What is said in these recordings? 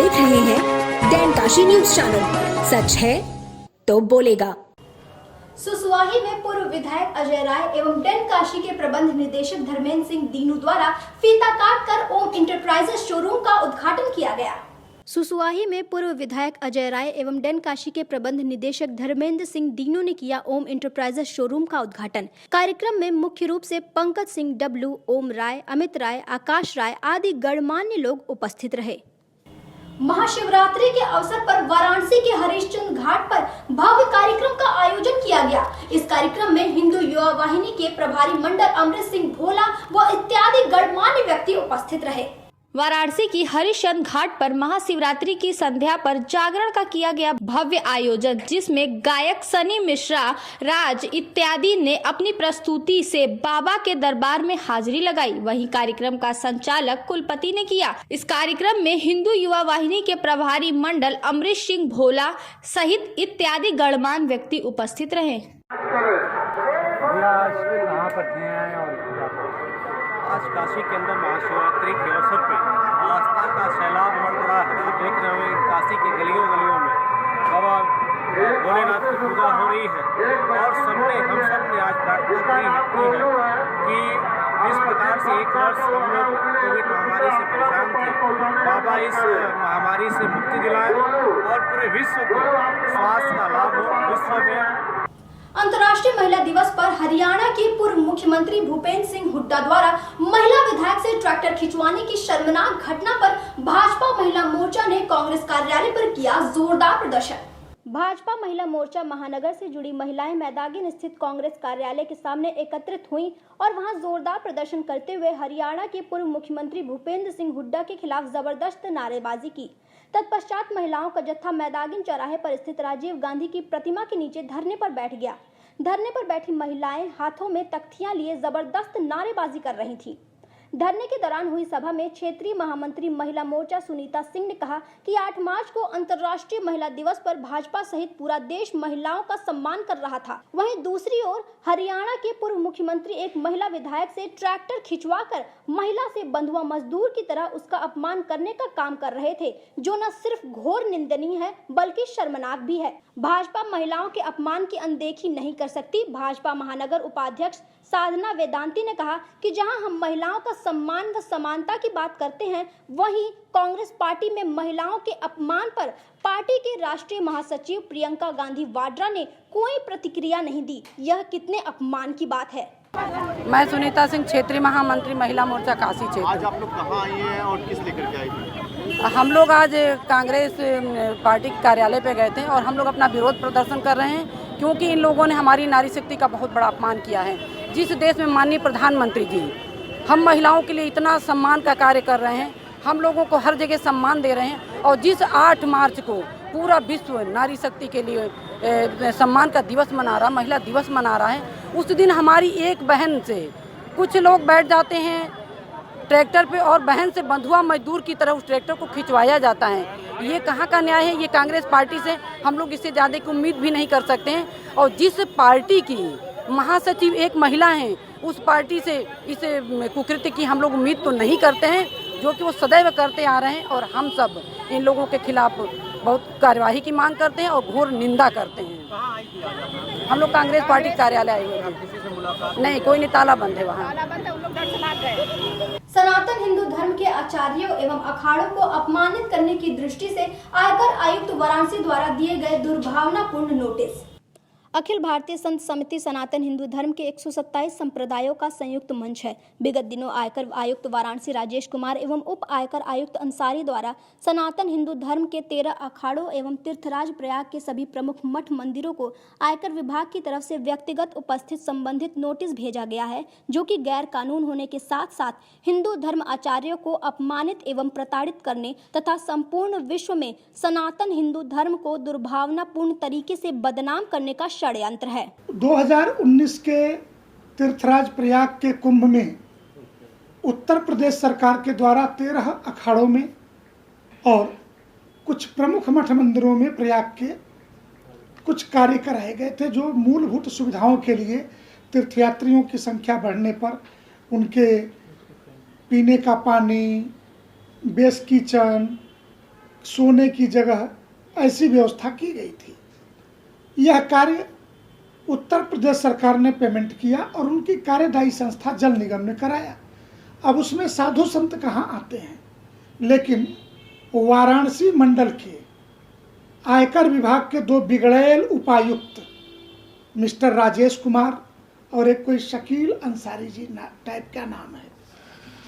देख रहे हैं डैन काशी न्यूज चैनल, सच है तो बोलेगा। सुसवाही में पूर्व विधायक अजय राय एवं डैन काशी के प्रबंध निदेशक धर्मेंद्र सिंह दीनू द्वारा फीता काटकर ओम इंटरप्राइजेस शोरूम का उद्घाटन किया गया। सुसवाही में पूर्व विधायक अजय राय एवं डैन काशी के प्रबंध निदेशक धर्मेंद्र सिंह दीनू ने किया ओम इंटरप्राइजेस शोरूम का उद्घाटन। कार्यक्रम में मुख्य रूप से पंकज सिंह डब्लू, ओम राय, अमित राय, आकाश राय आदि गणमान्य लोग उपस्थित रहे। महाशिवरात्रि के अवसर पर वाराणसी के हरिश्चंद्र घाट पर भव्य कार्यक्रम का आयोजन किया गया। इस कार्यक्रम में हिंदू युवा वाहिनी के प्रभारी मंडल अमृत सिंह भोला व इत्यादि गणमान्य व्यक्ति उपस्थित रहे। वाराणसी की हरिश्चंद्र घाट पर महाशिवरात्रि की संध्या पर जागरण का किया गया भव्य आयोजन, जिसमें गायक सनी मिश्रा, राज इत्यादि ने अपनी प्रस्तुति से बाबा के दरबार में हाजिरी लगाई। वहीं कार्यक्रम का संचालक कुलपति ने किया। इस कार्यक्रम में हिंदू युवा वाहिनी के प्रभारी मंडल अमृत सिंह भोला सहित इत्यादि गणमान्य व्यक्ति उपस्थित रहे। आज काशी के अंदर महाशिवरात्रि के अवसर पे आस्था का सैलाब बढ़ रहा है। आप देख रहे होंगे काशी के गलियों गलियों में बाबा भोलेनाथ की पूजा हो रही है और हम सब ने आज प्रार्थना की है कि जिस प्रकार से एक वर्ष हम लोग कोविड महामारी से परेशान थे, बाबा इस महामारी से मुक्ति दिलाए और पूरे विश्व को स्वास्थ्य का लाभ हो। विश्व में अंतर्राष्ट्रीय महिला दिवस पर हरियाणा के पूर्व मुख्यमंत्री भूपेंद्र सिंह हुड्डा द्वारा महिला विधायक से ट्रैक्टर खिंचवाने की शर्मनाक घटना पर भाजपा महिला मोर्चा ने कांग्रेस कार्यालय पर किया जोरदार प्रदर्शन। भाजपा महिला मोर्चा महानगर से जुड़ी महिलाएं मैदागिन स्थित कांग्रेस कार्यालय के सामने एकत्रित हुईं और वहां जोरदार प्रदर्शन करते हुए हरियाणा के पूर्व मुख्यमंत्री भूपेंद्र सिंह हुड्डा के खिलाफ जबरदस्त नारेबाजी की। तत्पश्चात महिलाओं का जत्था मैदागिन चौराहे पर स्थित राजीव गांधी की प्रतिमा के नीचे धरने पर बैठ गया। धरने पर बैठी महिलाएं हाथों में तख्तियां लिए जबरदस्त नारेबाजी कर रही थीं। धरने के दौरान हुई सभा में क्षेत्रीय महामंत्री महिला मोर्चा सुनीता सिंह ने कहा कि 8 मार्च को अंतर्राष्ट्रीय महिला दिवस पर भाजपा सहित पूरा देश महिलाओं का सम्मान कर रहा था। वहीं दूसरी ओर हरियाणा के पूर्व मुख्यमंत्री एक महिला विधायक से ट्रैक्टर खिंचवाकर महिला से बंधुआ मजदूर की तरह उसका अपमान करने का काम कर रहे थे, जो न सिर्फ घोर निंदनीय है बल्कि शर्मनाक भी है। भाजपा महिलाओं के अपमान की अनदेखी नहीं कर सकती। भाजपा महानगर उपाध्यक्ष साधना वेदांती ने कहा कि जहां हम महिलाओं का सम्मान व समानता की बात करते हैं, वहीं कांग्रेस पार्टी में महिलाओं के अपमान पर पार्टी के राष्ट्रीय महासचिव प्रियंका गांधी वाड्रा ने कोई प्रतिक्रिया नहीं दी। यह कितने अपमान की बात है। मैं सुनीता सिंह, क्षेत्रीय महामंत्री महिला मोर्चा काशी क्षेत्र। आज आप लोग कहाँ आई हैं और किस लेकर के आई हैं? हम लोग आज कांग्रेस पार्टी के कार्यालय पे गए थे और हम लोग अपना विरोध प्रदर्शन कर रहे हैं, क्योंकि इन लोगों ने हमारी नारी शक्ति का बहुत बड़ा अपमान किया है। जिस देश में माननीय प्रधानमंत्री जी हम महिलाओं के लिए इतना सम्मान का कार्य कर रहे हैं, हम लोगों को हर जगह सम्मान दे रहे हैं, और जिस 8 मार्च को पूरा विश्व नारी शक्ति के लिए सम्मान का दिवस मना रहा, महिला दिवस मना रहा है, उस दिन हमारी एक बहन से कुछ लोग बैठ जाते हैं ट्रैक्टर पे और बहन से बंधुआ मजदूर की तरह उस ट्रैक्टर को खिंचवाया जाता है। ये कहाँ का न्याय है? ये कांग्रेस पार्टी से हम लोग इससे ज़्यादा की उम्मीद भी नहीं कर सकते हैं। और जिस पार्टी की महासचिव एक महिला हैं, उस पार्टी से इस कुकृत्य की हम लोग उम्मीद तो नहीं करते हैं, जो कि वो सदैव करते आ रहे हैं। और हम सब इन लोगों के खिलाफ बहुत कार्यवाही की मांग करते हैं और घोर निंदा करते हैं। हम लोग कांग्रेस पार्टी कार्यालय आए हुए हैं। नहीं, कोई नहीं, ताला बंद है वहाँ। सनातन हिंदू धर्म के आचार्यों एवं अखाड़ों को अपमानित करने की दृष्टि से आयकर आयुक्त वाराणसी द्वारा दिए गए दुर्भावनापूर्ण नोटिस। अखिल भारतीय संत समिति सनातन हिंदू धर्म के 127 संप्रदायों का संयुक्त मंच है। विगत दिनों आयकर आयुक्त वाराणसी राजेश कुमार एवं उप आयकर आयुक्त अंसारी द्वारा सनातन हिंदू धर्म के 13 अखाड़ों एवं तीर्थराज प्रयाग के सभी प्रमुख मठ मंदिरों को आयकर विभाग की तरफ से व्यक्तिगत उपस्थित संबंधित नोटिस भेजा गया है, जो कि गैर कानून होने के साथ साथ हिंदू धर्म आचार्यों को अपमानित एवं प्रताड़ित करने तथा संपूर्ण विश्व में सनातन हिंदू धर्म को दुर्भावनापूर्ण तरीके से बदनाम करने का षड्यंत्र है। 2019 के तीर्थराज प्रयाग के कुंभ में उत्तर प्रदेश सरकार के द्वारा 13 अखाड़ों में और कुछ प्रमुख मठ मंदिरों में प्रयाग के कुछ कार्य कराए गए थे, जो मूलभूत सुविधाओं के लिए तीर्थयात्रियों की संख्या बढ़ने पर उनके पीने का पानी, बेस किचन, सोने की जगह ऐसी व्यवस्था की गई थी। यह कार्य उत्तर प्रदेश सरकार ने पेमेंट किया और उनकी कार्यदायी संस्था जल निगम ने कराया। अब उसमें साधु संत कहाँ आते हैं, लेकिन वाराणसी मंडल के आयकर विभाग के 2 बिगड़ैल उपायुक्त मिस्टर राजेश कुमार और एक कोई शकील अंसारी जी टाइप का नाम है,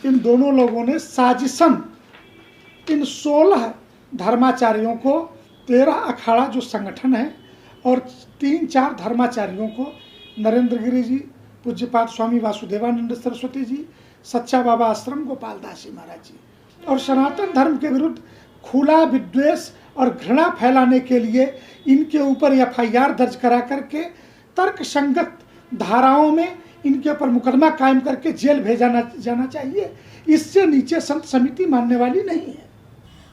इन दोनों लोगों ने साजिशन इन 16 धर्माचार्यों को 13 अखाड़ा जो संगठन है और 3-4 धर्माचार्यों को नरेंद्र गिरी जी, पूज्यपाद स्वामी वासुदेवानंद सरस्वती जी, सच्चा बाबा आश्रम गोपाल दास जी महाराज जी और सनातन धर्म के विरुद्ध खुला विद्वेष और घृणा फैलाने के लिए इनके ऊपर FIR दर्ज करा करके तर्क संगत धाराओं में इनके ऊपर मुकदमा कायम करके जेल भेजा जाना चाहिए। इससे नीचे संत समिति मानने वाली नहीं है।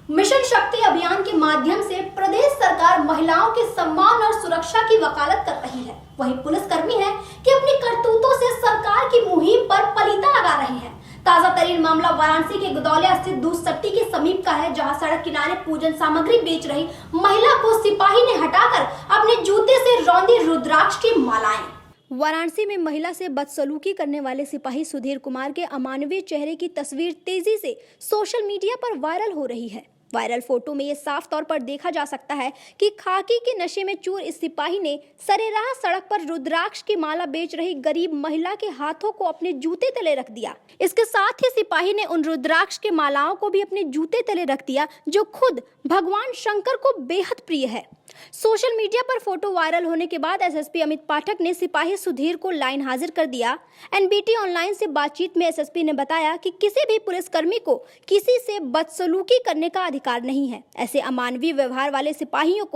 मिशन शक्ति अभियान के माध्यम से प्रदेश सरकार महिलाओं के सम्मान और सुरक्षा की वकालत कर रही है। वहीं पुलिसकर्मी है कि अपनी करतूतों से सरकार की मुहिम पर पलीता लगा रहे हैं। ताजा तरीन मामला वाराणसी के गुदौलिया स्थित दूध सट्टी के समीप का है, जहां सड़क किनारे पूजन सामग्री बेच रही महिला को सिपाही ने हटाकर अपने जूते से रौंदी रुद्राक्ष की मालाएं। वाराणसी में महिला से बदसलूकी करने वाले सिपाही सुधीर कुमार के अमानवीय चेहरे की तस्वीर तेजी से सोशल मीडिया पर वायरल हो रही है। वायरल फोटो में ये साफ तौर पर देखा जा सकता है कि खाकी के नशे में चूर इस सिपाही ने सरेराह सड़क पर रुद्राक्ष की माला बेच रही गरीब महिला के हाथों को अपने जूते तले रख दिया। इसके साथ ही सिपाही ने उन रुद्राक्ष के मालाओं को भी अपने जूते तले रख दिया, जो खुद भगवान शंकर को बेहद प्रिय है। सोशल मीडिया पर फोटो वायरल होने के बाद एसएसपी अमित पाठक ने सिपाही सुधीर को लाइन हाजिर कर दिया। एनबीटी ऑनलाइन से बातचीत में एसएसपी ने बताया कि किसी भी पुलिसकर्मी को किसी से बदसलूकी करने का अधिकार नहीं है। ऐसे अमानवीय व्यवहार वाले सिपाहियों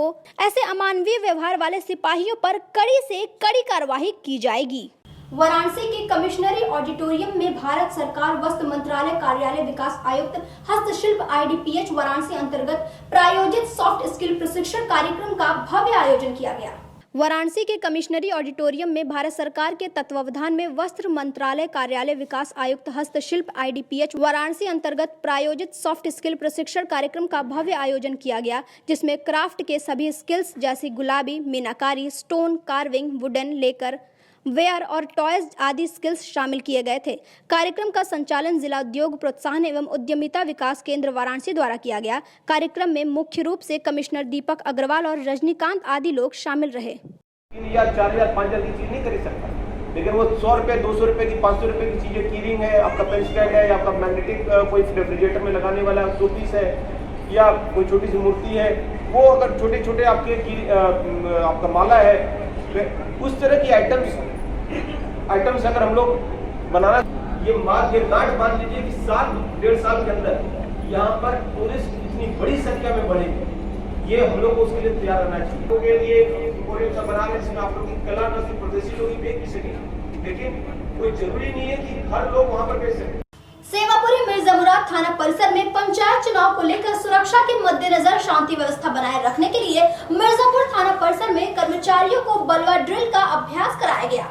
पर कड़ी से कड़ी कार्रवाई की जाएगी। वाराणसी के कमिश्नरी ऑडिटोरियम में भारत सरकार वस्त्र मंत्रालय कार्यालय विकास आयुक्त हस्तशिल्प IDPH वाराणसी अंतर्गत प्रायोजित सॉफ्ट स्किल प्रशिक्षण कार्यक्रम का भव्य आयोजन किया गया। वाराणसी के कमिश्नरी ऑडिटोरियम में भारत सरकार के तत्वावधान में वस्त्र मंत्रालय कार्यालय विकास आयुक्त हस्तशिल्प IDPH वाराणसी अंतर्गत प्रायोजित सॉफ्ट स्किल प्रशिक्षण कार्यक्रम का भव्य आयोजन किया गया, जिसमें क्राफ्ट के सभी स्किल्स जैसे गुलाबी, मीनाकारी, स्टोन कार्विंग, वुडन, लेकर, वेयर और टॉयज आदि स्किल्स शामिल किए गए थे। कार्यक्रम का संचालन जिला उद्योग प्रोत्साहन एवं उद्यमिता विकास केंद्र वाराणसी द्वारा किया गया। कार्यक्रम में मुख्य रूप से कमिश्नर दीपक अग्रवाल और रजनीकांत आदि लोग शामिल रहे। 3,000, 4,000, 5,000 की चीज नहीं खरीद सकता, लेकिन वो 100 रुपए, 200 रुपए की, 500 रुपए की चीजें, कीरिंग है, आपका पेन स्टैंड है, आपका मैग्नेटिक कोई रेफ्रिजरेटर में लगाने वाला शो पीस है, या कोई छोटी सी मूर्ति है, वो अगर छोटे छोटे आपका माला है, उस तरह की आइटम्स अगर हम लोग बनाना, ये गांठ बांध लीजिए कि 1.5 साल के अंदर यहाँ पर टूरिस्ट इतनी बड़ी संख्या में बढ़ेंगे। ये हम लोग को उसके लिए तैयार रहना चाहिए। लोगों के लिए बना रहे जिसमें आप लोग की कला न सिर्फ प्रदेशी लोग ही बेच भी सके, लेकिन कोई जरूरी नहीं है कि हर लोग वहाँ पर बेच सके। सेवापुरी मिर्जा मुराद थाना परिसर में पंचायत चुनाव को लेकर सुरक्षा के मद्देनजर शांति व्यवस्था बनाए रखने के लिए मिर्जापुर थाना परिसर में कर्मचारियों को बलवा ड्रिल का अभ्यास कराया गया।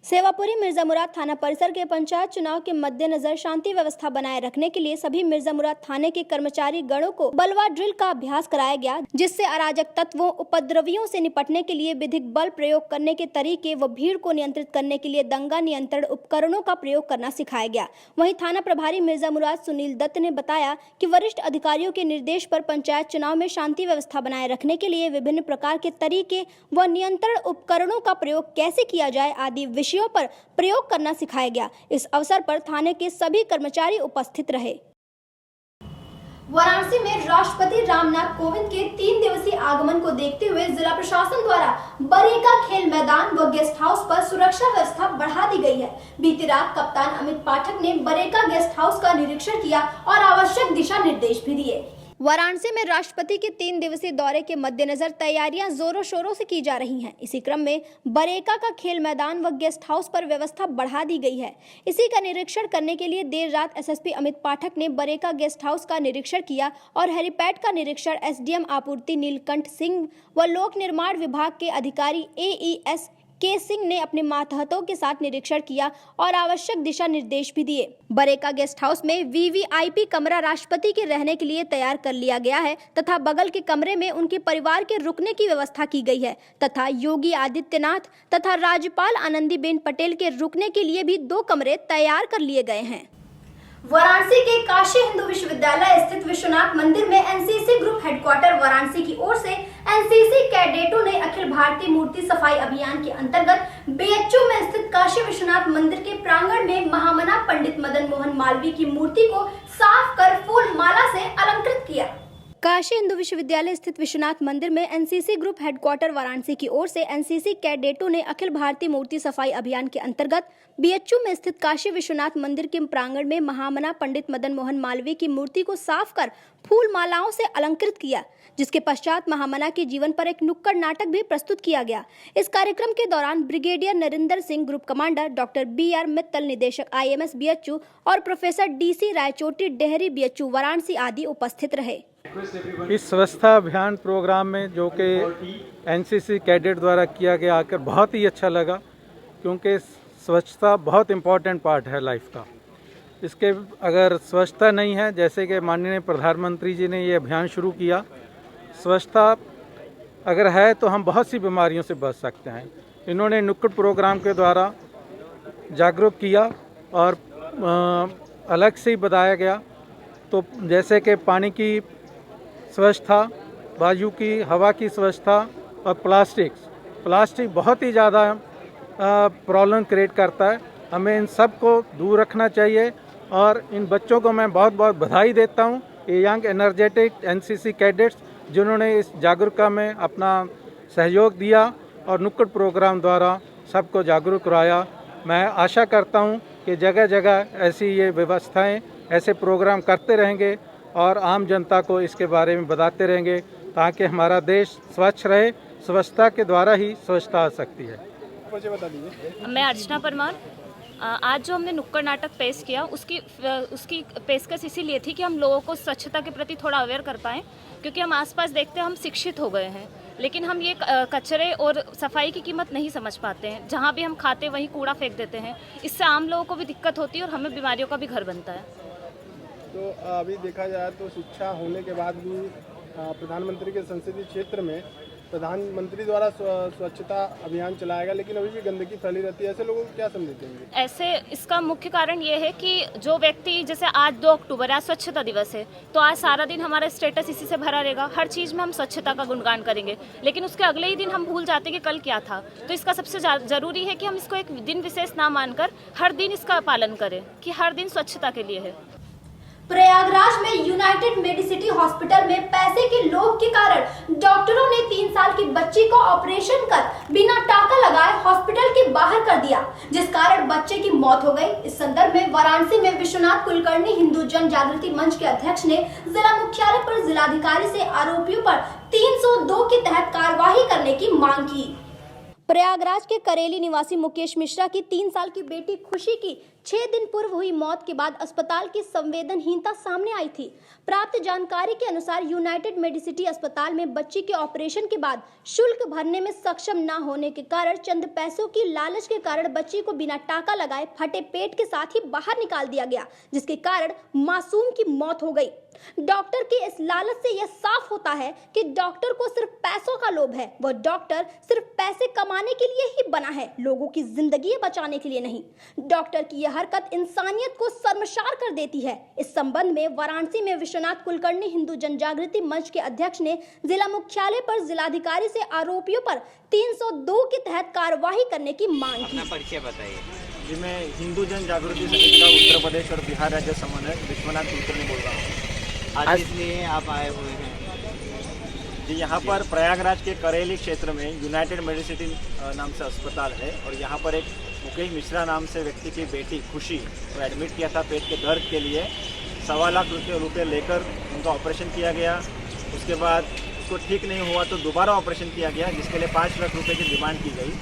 सेवापुरी मिर्जा मुराद थाना परिसर के पंचायत चुनाव के मद्देनजर शांति व्यवस्था बनाए रखने के लिए सभी मिर्जा मुराद थाने के कर्मचारी गणों को बलवा ड्रिल का अभ्यास कराया गया, जिससे अराजक तत्वों, उपद्रवियों से निपटने के लिए विधिक बल प्रयोग करने के तरीके व भीड़ को नियंत्रित करने के लिए दंगा नियंत्रण उपकरणों का प्रयोग करना सिखाया गया। वहीं थाना प्रभारी मिर्जा मुराद सुनील दत्त ने बताया कि वरिष्ठ अधिकारियों के निर्देश पर पंचायत चुनाव में शांति व्यवस्था बनाए रखने के लिए विभिन्न प्रकार के तरीके व नियंत्रण उपकरणों का प्रयोग कैसे किया जाए आदि विषयों पर प्रयोग करना सिखाया गया। इस अवसर पर थाने के सभी कर्मचारी उपस्थित रहे। वाराणसी में राष्ट्रपति रामनाथ कोविंद के 3 दिवसीय आगमन को देखते हुए जिला प्रशासन द्वारा बरेका खेल मैदान व गेस्ट हाउस पर सुरक्षा व्यवस्था बढ़ा दी गई है। बीती रात कप्तान अमित पाठक ने बरेका गेस्ट हाउस का निरीक्षण किया और आवश्यक दिशा निर्देश भी दिए। वाराणसी में राष्ट्रपति के 3 दिवसीय दौरे के मद्देनजर तैयारियां जोरों शोरों से की जा रही हैं। इसी क्रम में बरेका का खेल मैदान व गेस्ट हाउस पर व्यवस्था बढ़ा दी गई है। इसी का निरीक्षण करने के लिए देर रात एसएसपी अमित पाठक ने बरेका गेस्ट हाउस का निरीक्षण किया और हेलीपैड का निरीक्षण एसडीएम आपूर्ति नीलकंठ सिंह व लोक निर्माण विभाग के अधिकारी AES के सिंह ने अपने मातहतों के साथ निरीक्षण किया और आवश्यक दिशा निर्देश भी दिए। बरेका गेस्ट हाउस में वीवीआईपी कमरा राष्ट्रपति के रहने के लिए तैयार कर लिया गया है तथा बगल के कमरे में उनके परिवार के रुकने की व्यवस्था की गई है तथा योगी आदित्यनाथ तथा राज्यपाल आनंदीबेन पटेल के रुकने के लिए भी 2 कमरे तैयार कर लिए गए हैं। वाराणसी के काशी हिंदू विश्वविद्यालय स्थित विश्वनाथ मंदिर में एनसीसी ग्रुप हेडक्वार्टर वाराणसी की ओर से एनसीसी कैडेटों ने अखिल भारतीय मूर्ति सफाई अभियान के अंतर्गत बीएचयू में स्थित काशी विश्वनाथ मंदिर के प्रांगण में महामना पंडित मदन मोहन मालवीय की मूर्ति को साफ कर फूल माला से अलंकृत किया। काशी हिंदू विश्वविद्यालय स्थित विश्वनाथ मंदिर में एनसीसी ग्रुप हेडक्वार्टर वाराणसी की ओर से एनसीसी कैडेटों ने अखिल भारतीय मूर्ति सफाई अभियान के अंतर्गत बीएचयू में स्थित काशी विश्वनाथ मंदिर के प्रांगण में महामना पंडित मदन मोहन मालवीय की मूर्ति को साफ कर फूल मालाओं से अलंकृत किया, जिसके पश्चात महामना के जीवन पर एक नुक्कड़ नाटक भी प्रस्तुत किया गया। इस कार्यक्रम के दौरान brigadier Narendra Singh, group commander doctor BR Mittal, निदेशक IMS बीएचयू और professor DC Rayachoti, Dehri BHU Varanasi आदि उपस्थित रहे। इस स्वच्छता अभियान प्रोग्राम में जो कि एनसीसी कैडेट द्वारा किया गया आकर बहुत ही अच्छा लगा, क्योंकि स्वच्छता बहुत इम्पोर्टेंट पार्ट है लाइफ का। इसके अगर स्वच्छता नहीं है, जैसे कि माननीय प्रधानमंत्री जी ने ये अभियान शुरू किया, स्वच्छता अगर है तो हम बहुत सी बीमारियों से बच सकते हैं। इन्होंने नुक्कड़ प्रोग्राम के द्वारा जागरूक किया और अलग से ही बताया गया, तो जैसे कि पानी की स्वच्छता, वायु की, हवा की स्वच्छता और प्लास्टिक बहुत ही ज़्यादा प्रॉब्लम क्रिएट करता है। हमें इन सब को दूर रखना चाहिए और इन बच्चों को मैं बहुत बहुत बधाई देता हूँ, ये यंग एनर्जेटिक एनसीसी कैडेट्स जिन्होंने इस जागरूकता में अपना सहयोग दिया और नुक्कड़ प्रोग्राम द्वारा सबको जागरूक कराया। मैं आशा करता हूँ कि जगह जगह ऐसी ये व्यवस्थाएं, ऐसे प्रोग्राम करते रहेंगे और आम जनता को इसके बारे में बताते रहेंगे, ताकि हमारा देश स्वच्छ रहे। स्वच्छता के द्वारा ही स्वच्छता आ सकती है। मैं अर्चना परमार। आज जो हमने नुक्कड़ नाटक पेश किया उसकी पेशकश इसीलिए थी कि हम लोगों को स्वच्छता के प्रति थोड़ा अवेयर कर पाएँ, क्योंकि हम आसपास देखते हैं हम शिक्षित हो गए हैं, लेकिन हम ये कचरे और सफाई की कीमत नहीं समझ पाते हैं। जहाँ भी हम खाते वहीं कूड़ा फेंक देते हैं, इससे आम लोगों को भी दिक्कत होती है और हमें बीमारियों का भी घर बनता है। तो अभी देखा जाए तो शिक्षा होने के बाद भी प्रधानमंत्री के संसदीय क्षेत्र में प्रधानमंत्री द्वारा स्वच्छता अभियान चलाएगा, लेकिन अभी भी गंदगी फैली रहती है। ऐसे लोगों को क्या संदेश देंगे? ऐसे इसका मुख्य कारण ये है कि जो व्यक्ति, जैसे आज 2 अक्टूबर आज स्वच्छता दिवस है, तो आज सारा दिन हमारा स्टेटस इसी से भरा रहेगा। हर चीज़ में हम स्वच्छता का गुणगान करेंगे, लेकिन उसके अगले ही दिन हम भूल जाते हैं कि कल क्या था। तो इसका सबसे ज़रूरी है कि हम इसको एक दिन विशेष ना मानकर हर दिन इसका पालन करें कि हर दिन स्वच्छता के लिए है। प्रयागराज में यूनाइटेड मेडिसिटी हॉस्पिटल में पैसे के लोभ के कारण डॉक्टरों ने 3 साल की बच्ची को ऑपरेशन कर बिना टाका लगाए हॉस्पिटल के बाहर कर दिया, जिस कारण बच्चे की मौत हो गई। इस संदर्भ में वाराणसी में विश्वनाथ कुलकर्णी हिंदू जन जागृति मंच के अध्यक्ष ने जिला मुख्यालय पर जिलाधिकारी से आरोपियों पर 302 के तहत कार्रवाई करने की मांग की। प्रयागराज के करेली निवासी मुकेश मिश्रा की 3 साल की बेटी खुशी की 6 दिन पूर्व हुई मौत के बाद अस्पताल की संवेदनहीनता सामने आई थी। प्राप्त जानकारी के अनुसार यूनाइटेड मेडिसिटी अस्पताल में बच्ची के ऑपरेशन के बाद शुल्क भरने में सक्षम न होने के कारण चंद पैसों की लालच के कारण बच्ची को बिना टाका लगाए फटे पेट के साथ ही बाहर निकाल दिया गया, जिसके कारण मासूम की मौत हो गई। डॉक्टर के इस लालच से यह साफ होता है कि डॉक्टर को सिर्फ पैसों का लोभ है। वह डॉक्टर सिर्फ पैसे कमाने के लिए ही बना है, लोगों की जिंदगी बचाने के लिए नहीं। डॉक्टर की यह हरकत इंसानियत को शर्मसार कर देती है। इस संबंध में वाराणसी में विश्वनाथ कुलकर्णी हिंदू जन जागृति मंच के अध्यक्ष ने जिला मुख्यालय पर जिलाधिकारी से आरोपियों पर 302 के तहत कार्रवाई करने की मांग की। परिचय बताइए जी। मैं हिंदू जन जागृति समिति का उत्तर प्रदेश और बिहार राज्य समन्वयक विश्वनाथ कुलकर्णी बोल रहा हूँ। आज इसलिए आप आए हुए हैं जी। यहाँ पर प्रयागराज के करेली क्षेत्र में यूनाइटेड मेडिसिटी नाम से अस्पताल है और यहाँ पर एक मुकेश मिश्रा नाम से व्यक्ति की बेटी खुशी को एडमिट किया था पेट के दर्द के लिए। 1.25 लाख रुपये लेकर उनका ऑपरेशन किया गया। उसके बाद उसको ठीक नहीं हुआ तो दोबारा ऑपरेशन किया गया, जिसके लिए 5 लाख रुपये की डिमांड की गई,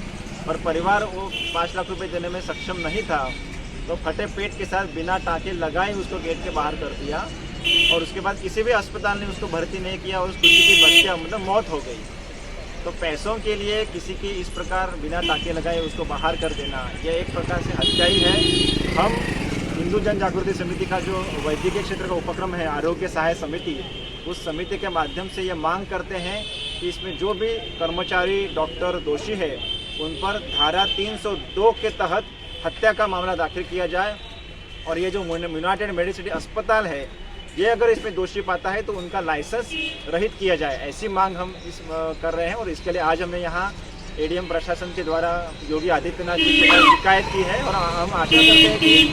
और परिवार वो 5 लाख रुपये देने में सक्षम नहीं था, तो फटे पेट के साथ बिना टाँके लगाए उसको गेट के बाहर कर दिया। और उसके बाद किसी भी अस्पताल ने उसको भर्ती नहीं किया और उस खुशी की बच्चा मतलब मौत हो गई। तो पैसों के लिए किसी की इस प्रकार बिना ताके लगाए उसको बाहर कर देना, यह एक प्रकार से हत्या ही है। हम हिंदू जन जागृति समिति का जो वैद्यकीय क्षेत्र का उपक्रम है आरोग्य सहायता समिति, उस समिति के माध्यम से ये मांग करते हैं कि इसमें जो भी कर्मचारी डॉक्टर दोषी है उन पर धारा 302 के तहत हत्या का मामला दाखिल किया जाए। और ये जो यूनाइटेड मेडिसिटी अस्पताल है, ये अगर इसमें दोषी पाता है तो उनका लाइसेंस रहित किया जाए, ऐसी मांग हम कर रहे हैं। और इसके लिए आज हमने यहाँ एडीएम प्रशासन के द्वारा योगी आदित्यनाथ जी की शिकायत की है और हम आशा करते हैं कि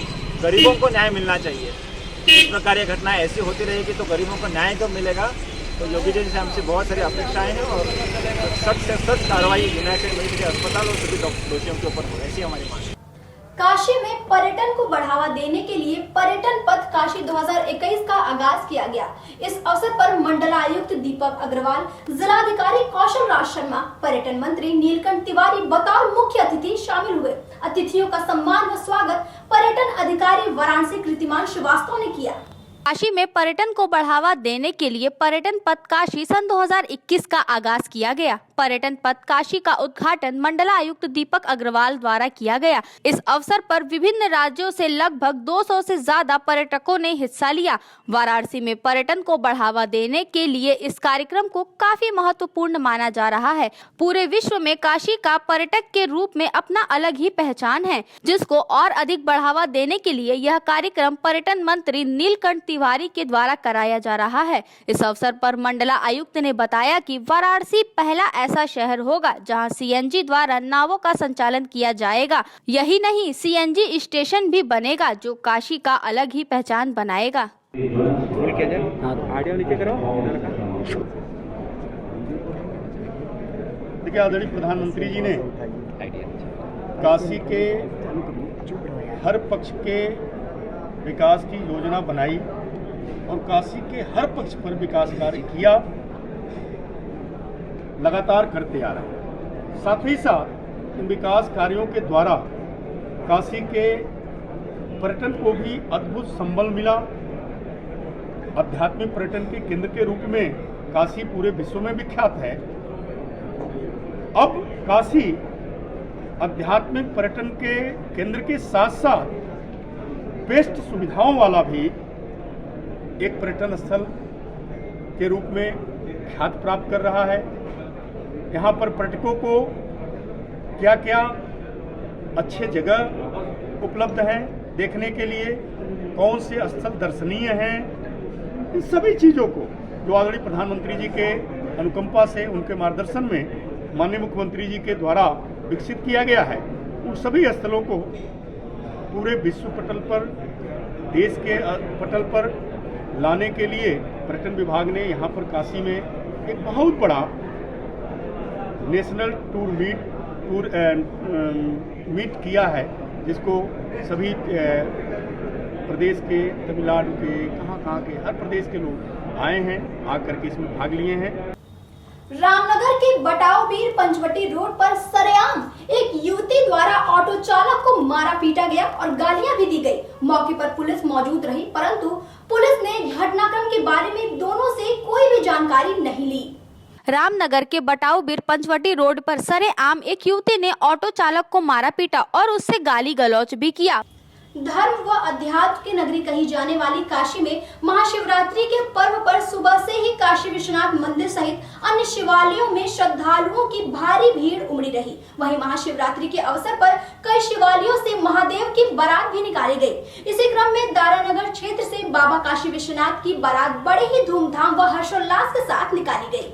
गरीबों को न्याय मिलना चाहिए। इस प्रकार ये घटना ऐसी होती रहेगी तो गरीबों को न्याय कब मिलेगा? तो योगी जी से हमसे बहुत सारी अपेक्षाएं हैं और सख्त से सख्त कार्रवाई यूनाइटेड मेडिसिटी अस्पताल और सभी दोषियों के ऊपर हो, ऐसी हमारी मांग है। काशी में पर्यटन को बढ़ावा देने के लिए पर्यटन पथ काशी 2021 का आगाज किया गया। इस अवसर पर मंडलायुक्त दीपक अग्रवाल, जिलाधिकारी कौशल राज शर्मा, पर्यटन मंत्री नीलकंठ तिवारी बतौर मुख्य अतिथि शामिल हुए। अतिथियों का सम्मान व स्वागत पर्यटन अधिकारी वाराणसी कृतिमान श्रीवास्तव ने किया। काशी में पर्यटन को बढ़ावा देने के लिए पर्यटन पथ काशी सन 2021 का आगाज किया गया। पर्यटन पथ काशी का उद्घाटन मंडलायुक्त दीपक अग्रवाल द्वारा किया गया। इस अवसर पर विभिन्न राज्यों से लगभग 200 से ज्यादा पर्यटकों ने हिस्सा लिया। वाराणसी में पर्यटन को बढ़ावा देने के लिए इस कार्यक्रम को काफी महत्वपूर्ण माना जा रहा है। पूरे विश्व में काशी का पर्यटक के रूप में अपना अलग ही पहचान है, जिसको और अधिक बढ़ावा देने के लिए यह कार्यक्रम पर्यटन मंत्री नीलकंठ तिवारी के द्वारा कराया जा रहा है। इस अवसर पर मंडला आयुक्त ने बताया कि वाराणसी पहला ऐसा शहर होगा जहां सीएनजी द्वारा नावों का संचालन किया जाएगा। यही नहीं, सीएनजी स्टेशन भी बनेगा जो काशी का अलग ही पहचान बनाएगा। देखिए, आदरणीय प्रधानमंत्री जी ने काशी के हर पक्ष के विकास की योजना बनाई और काशी के हर पक्ष पर विकास कार्य किया, लगातार करते आ रहे हैं। साथ ही साथ इन विकास कार्यों के द्वारा काशी के पर्यटन को भी अद्भुत संबल मिला। आध्यात्मिक पर्यटन के केंद्र के रूप में काशी पूरे विश्व में विख्यात है। अब काशी आध्यात्मिक पर्यटन के केंद्र के साथ साथ बेस्ट सुविधाओं वाला भी एक पर्यटन स्थल के रूप में ख्याति प्राप्त कर रहा है। यहाँ पर पर्यटकों को क्या क्या अच्छे जगह उपलब्ध हैं देखने के लिए, कौन से स्थल दर्शनीय हैं, इन सभी चीज़ों को जो आदरणीय प्रधानमंत्री जी के अनुकंपा से, उनके मार्गदर्शन में माननीय मुख्यमंत्री जी के द्वारा विकसित किया गया है, उन सभी स्थलों को पूरे विश्व पटल पर, देश के पटल पर लाने के लिए पर्यटन विभाग ने यहाँ पर काशी में एक बहुत बड़ा नेशनल टूर मीट किया है, जिसको सभी प्रदेश के, तमिलनाडु के, कहाँ के, हर प्रदेश के लोग आए हैं, आकर के इसमें भाग लिए हैं। रामनगर के बटाऊबीर पंचवटी रोड पर सरेआम एक युवती द्वारा ऑटो चालक को मारा पीटा गया और गालियां भी दी गई। मौके पर पुलिस मौजूद रही, परंतु पुलिस ने घटनाक्रम के बारे में दोनों से कोई भी जानकारी नहीं ली। रामनगर के बटाऊबीर पंचवटी रोड पर सरेआम एक युवती ने ऑटो चालक को मारा पीटा और उससे गाली गलौज भी किया। धर्म व अध्यात्म की नगरी कही जाने वाली काशी में महाशिवरात्रि के पर्व पर सुबह से ही काशी विश्वनाथ मंदिर सहित अन्य शिवालयों में श्रद्धालुओं की भारी भीड़ उमड़ी रही। वहीं महाशिवरात्रि के अवसर पर कई शिवालयों से महादेव की बारात भी निकाली गई। इसी क्रम में दारानगर क्षेत्र से बाबा काशी विश्वनाथ की बारात बड़े ही धूमधाम व हर्षोल्लास के साथ निकाली गयी।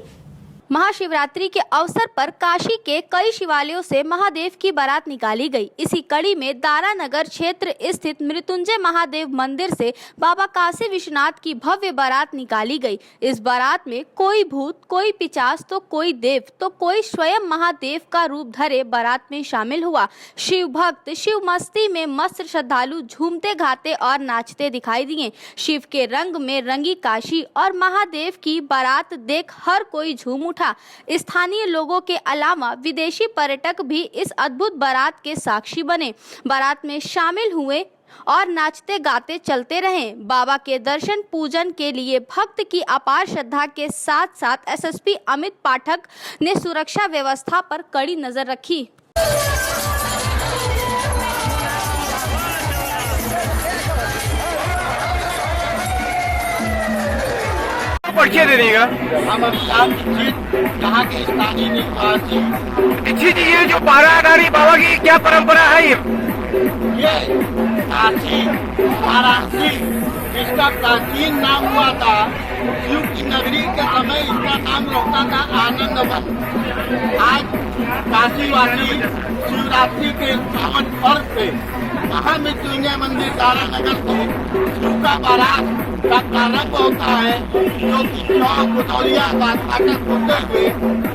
महाशिवरात्रि के अवसर पर काशी के कई शिवालयों से महादेव की बारात निकाली गई। इसी कड़ी में दारानगर क्षेत्र स्थित मृत्युंजय महादेव मंदिर से बाबा काशी विश्वनाथ की भव्य बारात निकाली गई। इस बारात में कोई भूत, कोई पिचास तो कोई देव तो कोई स्वयं महादेव का रूप धरे बारात में शामिल हुआ। शिव भक्त शिव मस्ती में मस्त श्रद्धालु झूमते गाते और नाचते दिखाई दिए। शिव के रंग में रंगी काशी और महादेव की बारात देख हर कोई झूम उठा। स्थानीय लोगों के अलावा विदेशी पर्यटक भी इस अद्भुत बारात के साक्षी बने। बारात में शामिल हुए और नाचते गाते चलते रहें। बाबा के दर्शन पूजन के लिए भक्त की अपार श्रद्धा के साथ साथ एसएसपी अमित पाठक ने सुरक्षा व्यवस्था पर कड़ी नजर रखी। पर्चे दे देगा। हम कहाँ के स्थानीय निवासी। जी जी, ये जो बाराडारी बाबा की क्या परंपरा है ये काशी वाराणसी जिसका प्राचीन नाम हुआ था शिव की नगरी के समय इसका नाम रखा था आनंद वन। आज काशीवासी शिवरात्रि के पावन पर्व पे महामृत्युंजय मंदिर तारानगर से शिव का बारात का प्रारंभ होता है, जो कि चौक बुदौलिया फाटक होते हुए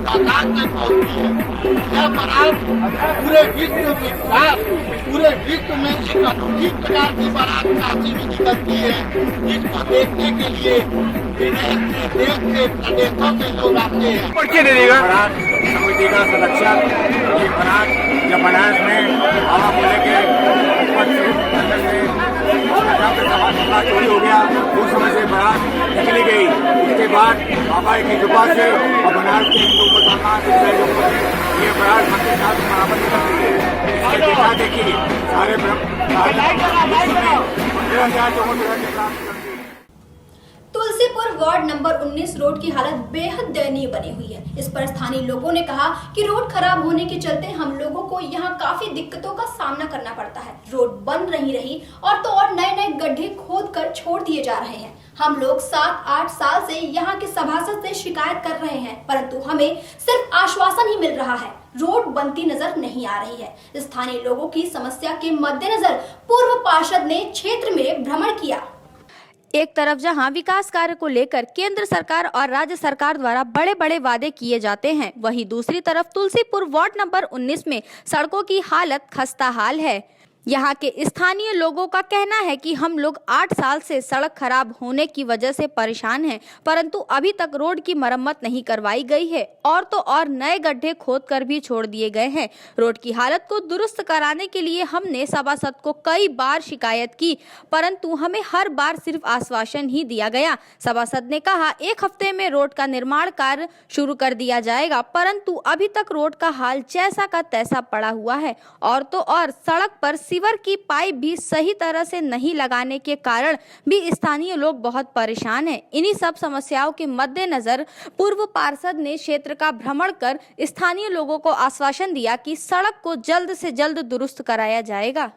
बाजार में पहुंचती है। यह बारात पूरे विश्व में एक अनूठी प्रकार की बारात काशी में निकलती है, जिसको देखने के लिए विदेश से देश के प्रदेशों से लोग आते हैं। पर्चे दे देगा। बारात समिति का संरक्षक ये बारात जब बनारस में बाबा को लेके चोरी हो गया, उस समय से बारात निकली गई। उसके बाद बाबा की कृपा से और बनारस के हिंदू मुसलमान ये बारात मंदिर साथ बराबर निकल रही है। देखा देखिए सारे तुलसीपुर वार्ड नंबर 19 रोड की हालत बेहद दयनीय बनी हुई है। इस पर स्थानीय लोगों ने कहा कि रोड खराब होने के चलते हम लोगों को यहाँ काफी दिक्कतों का सामना करना पड़ता है। रोड बन नहीं रही और तो और नए नए गड्ढे खोद कर छोड़ दिए जा रहे हैं। हम लोग 7-8 साल से यहाँ के सभासद से शिकायत कर रहे हैं, परंतु हमें सिर्फ आश्वासन ही मिल रहा है, रोड बनती नजर नहीं आ रही है। स्थानीय लोगों की समस्या के मद्देनजर पूर्व पार्षद ने क्षेत्र में भ्रमण किया। एक तरफ जहां विकास कार्य को लेकर केंद्र सरकार और राज्य सरकार द्वारा बड़े बड़े वादे किए जाते हैं, वहीं दूसरी तरफ तुलसीपुर वार्ड नंबर 19 में सड़कों की हालत खस्ताहाल है। यहाँ के स्थानीय लोगों का कहना है कि हम लोग 8 साल से सड़क खराब होने की वजह से परेशान हैं, परंतु अभी तक रोड की मरम्मत नहीं करवाई गई है और तो और नए गड्ढे खोद कर भी छोड़ दिए गए हैं। रोड की हालत को दुरुस्त कराने के लिए हमने सभासद को कई बार शिकायत की, परंतु हमें हर बार सिर्फ आश्वासन ही दिया गया। सभासद ने कहा 1 हफ्ते में रोड का निर्माण कार्य शुरू कर दिया जाएगा, परंतु अभी तक रोड का हाल जैसा का तैसा पड़ा हुआ है और तो और सड़क पर सीवर की पाइप भी सही तरह से नहीं लगाने के कारण भी स्थानीय लोग बहुत परेशान हैं। इन्हीं सब समस्याओं के मद्देनजर पूर्व पार्षद ने क्षेत्र का भ्रमण कर स्थानीय लोगों को आश्वासन दिया कि सड़क को जल्द से जल्द दुरुस्त कराया जाएगा।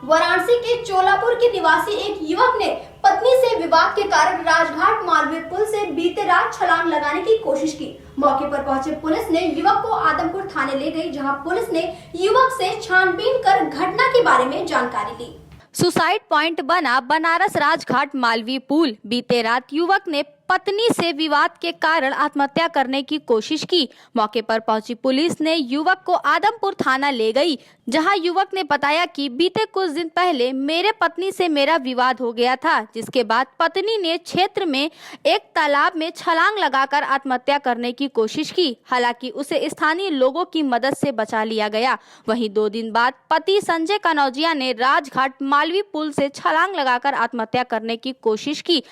वाराणसी के चोलापुर के निवासी एक युवक ने पत्नी से विवाद के कारण राजघाट मालवीय पुल से बीते रात छलांग लगाने की कोशिश की। मौके पर पहुंचे पुलिस ने युवक को आदमपुर थाने ले गई, जहां पुलिस ने युवक से छानबीन कर घटना के बारे में जानकारी ली। सुसाइड पॉइंट बना बनारस राजघाट मालवीय पुल। बीते रात युवक ने पत्नी से विवाद के कारण आत्महत्या करने की कोशिश की। मौके पर पहुंची पुलिस ने युवक को आदमपुर थाना ले गई, जहां युवक ने बताया कि बीते कुछ दिन पहले मेरे पत्नी से मेरा विवाद हो गया था, जिसके बाद पत्नी ने क्षेत्र में एक तालाब में छलांग लगाकर आत्महत्या करने की कोशिश की। हालांकि उसे स्थानीय लोगों की मदद से बचा लिया गया। वहीं 2 दिन बाद पति संजय कनौजिया ने राजघाट मालवीय पुल से छलांग लगाकर आत्महत्या करने की कोशिश की।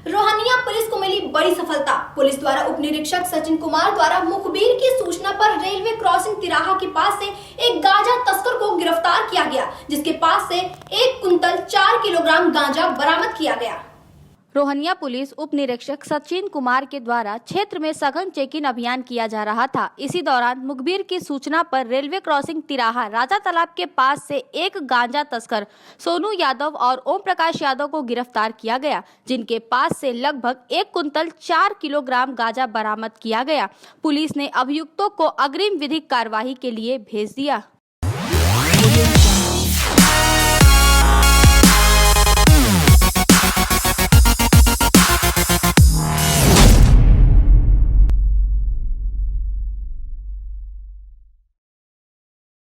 रोहनिया पुलिस को मिली बड़ी सफलता। पुलिस द्वारा उप निरीक्षक सचिन कुमार द्वारा मुखबिर की सूचना पर रेलवे क्रॉसिंग तिराहा के पास से एक गांजा तस्कर को गिरफ्तार किया गया, जिसके पास से 1 कुंतल 4 किलोग्राम गांजा बरामद किया गया। रोहनिया पुलिस उप निरीक्षक सचिन कुमार के द्वारा क्षेत्र में सघन चेकिंग अभियान किया जा रहा था। इसी दौरान मुखबिर की सूचना पर रेलवे क्रॉसिंग तिराहा राजा तालाब के पास से एक गांजा तस्कर सोनू यादव और ओम प्रकाश यादव को गिरफ्तार किया गया, जिनके पास से लगभग 1 कुंतल 4 किलोग्राम गांजा बरामद किया गया। पुलिस ने अभियुक्तों को अग्रिम विधिक कार्यवाही के लिए भेज दिया।